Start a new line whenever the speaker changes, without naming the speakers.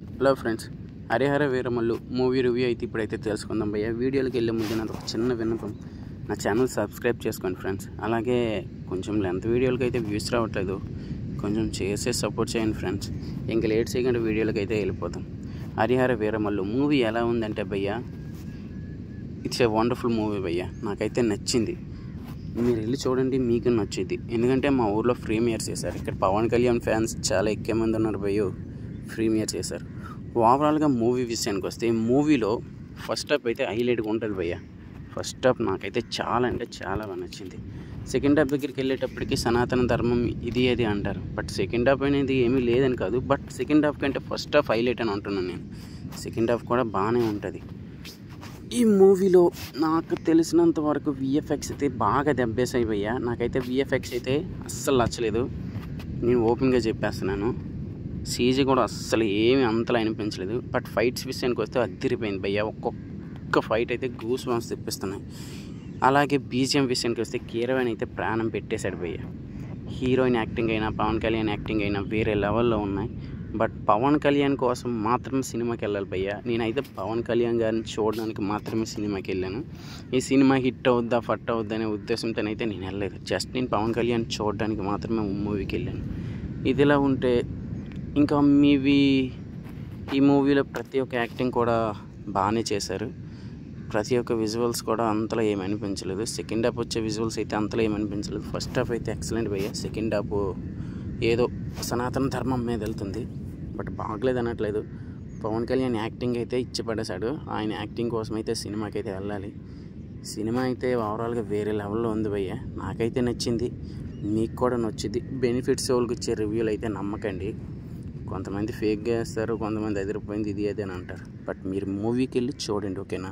Hello friends, Harihara Veeramallu movie review అయితే ఇప్పుడైతే తెలుసుకుందాం భయ్య. వీడియోకి వెళ్ళే ముందు నాది ఒక చిన్న విన్నపం, నా ఛానల్ సబ్స్క్రైబ్ చేసుకోండి ఫ్రెండ్స్. అలాగే కొంచెం లెంత్ వీడియోలకి అయితే వ్యూస్ రావట్లేదు, కొంచెం చేసే సపోర్ట్ చేయండి ఫ్రెండ్స్. ఇంక లేట్ చేయకుండా వీడియోలకి అయితే వెళ్ళిపోతాం. హరిహర వీరమల్లు మూవీ ఎలా ఉందంటే భయ్య, ఇట్స్ ఏ వండర్ఫుల్ మూవీ భయ్య. నాకైతే నచ్చింది, మీరు వెళ్ళి చూడండి, మీకు నచ్చింది. ఎందుకంటే మా ఊర్లో ప్రీమియర్ చేశారు. ఇక్కడ పవన్ కళ్యాణ్ ఫ్యాన్స్ చాలా ఎక్కువ మంది ఉన్నారు భయ్యో. ప్రీమియర్ చేశారు. ఓవరాల్గా మూవీ విషయానికి వస్తే, ఈ మూవీలో ఫస్ట్ హాఫ్ అయితే హైలైట్గా ఉంటుంది భయ్య. ఫస్ట్ హాఫ్ నాకైతే చాలా అంటే చాలా బాగా నచ్చింది. సెకండ్ హాఫ్ దగ్గరికి వెళ్ళేటప్పటికి సనాతన ధర్మం ఇది అది అంటారు, బట్ సెకండ్ హాఫ్ అనేది ఏమీ లేదని కాదు, బట్ సెకండ్ హాఫ్ కంటే ఫస్ట్ హాఫ్ హైలైట్ అని అంటున్నాను నేను. సెకండ్ హాఫ్ కూడా బాగానే ఉంటుంది. ఈ మూవీలో నాకు తెలిసినంత వరకు విఎఫ్ఎక్స్ అయితే బాగా దెబ్బేసాయి భయ్య. నాకైతే విఎఫ్ఎక్స్ అయితే అస్సలు నచ్చలేదు, నేను ఓపెన్గా చెప్పేస్తున్నాను. సీజీ కూడా అస్సలు ఏమీ అంతలా అనిపించలేదు. బట్ ఫైట్స్ విషయానికి వస్తే అదిరిపోయింది భయ్య. ఒక్కొక్క ఫైట్ అయితే గూస్ బంప్స్ తెప్పిస్తున్నాయి. అలాగే బీజిఎం విషయానికి వస్తే కీరవాణి అయితే ప్రాణం పెట్టేశాడు భయ్య. హీరోయిన్ యాక్టింగ్ అయినా పవన్ కళ్యాణ్ యాక్టింగ్ అయినా వేరే లెవెల్లో ఉన్నాయి. బట్ పవన్ కళ్యాణ్ కోసం మాత్రమే సినిమాకి వెళ్ళాలి భయ్య. నేనైతే పవన్ కళ్యాణ్ గారిని చూడడానికి మాత్రమే సినిమాకి వెళ్ళాను. ఈ సినిమా హిట్ అవుద్దా ఫట్ అవుద్దా అనే ఉద్దేశంతోనైతే నేను వెళ్ళలేదు. జస్ట్ నేను పవన్ కళ్యాణ్ చూడడానికి మాత్రమే మూవీకి వెళ్ళాను. ఇదిలా ఉంటే ఇంకా ఈ మూవీలో ప్రతి ఒక్క యాక్టింగ్ కూడా బాగానే చేశారు. ప్రతి ఒక్క విజువల్స్ కూడా అంతలో ఏమి అనిపించలేదు. సెకండ్ హాఫ్ వచ్చే విజువల్స్ అయితే అంతలో ఏమి అనిపించలేదు. ఫస్ట్ హాఫ్ అయితే ఎక్సలెంట్ భయ్య. సెకండ్ హాఫ్ ఏదో సనాతన ధర్మం మీద వెళ్తుంది, బట్ బాగలేదు అనట్లేదు. పవన్ కళ్యాణ్ యాక్టింగ్ అయితే ఇచ్చిపడేశాడు. ఆయన యాక్టింగ్ కోసం అయితే సినిమాకి అయితే వెళ్ళాలి. సినిమా అయితే ఓవరాల్గా వేరే లెవెల్లో ఉంది భయ్య. నాకైతే నచ్చింది, మీకు కూడా నచ్చింది. బెనిఫిట్స్ వాళ్ళకి ఇచ్చే రివ్యూలు అయితే నమ్మకండి. కొంతమంది ఫేక్గా వేస్తారు, కొంతమంది అదిరిపోయింది ఇది అది అని అంటారు. బట్ మీరు మూవీకి వెళ్ళి చూడండి, ఓకేనా?